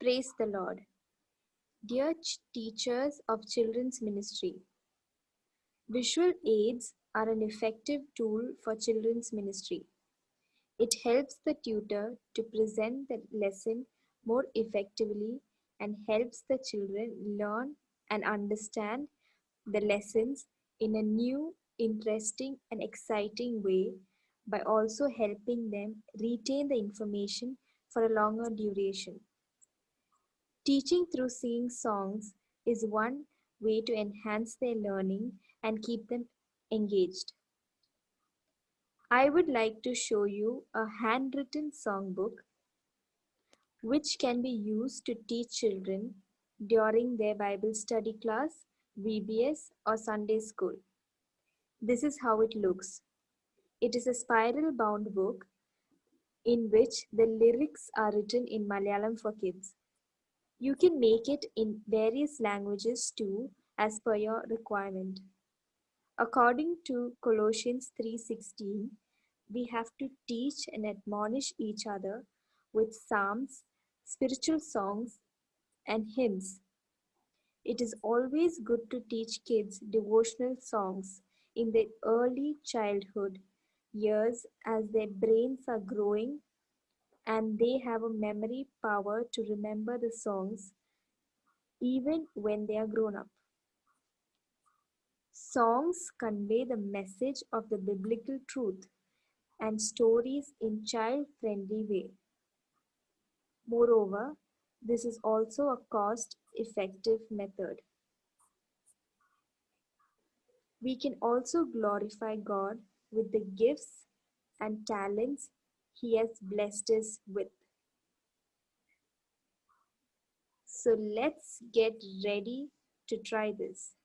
Praise the Lord. Dear teachers of children's ministry, visual aids are an effective tool for children's ministry. It helps the tutor to present the lesson more effectively and helps the children learn and understand the lessons in a new, interesting, and exciting way by also helping them retain the information for a longer duration. Teaching through singing songs is one way to enhance their learning and keep them engaged. I would like to show you a handwritten songbook which can be used to teach children during their Bible study class, VBS, or Sunday school. This is how it looks. It is a spiral bound book in which the lyrics are written in Malayalam for kids. You can make it in various languages too as per your requirement. According to Colossians 3:16, we have to teach and admonish each other with psalms, spiritual songs, and hymns. It is always good to teach kids devotional songs in their early childhood years as their brains are growing and they have a memory power to remember the songs even when they are grown up. Songs convey the message of the biblical truth and stories in child-friendly way. Moreover, this is also a cost-effective method. We can also glorify God with the gifts and talents He has blessed us with. So let's get ready to try this.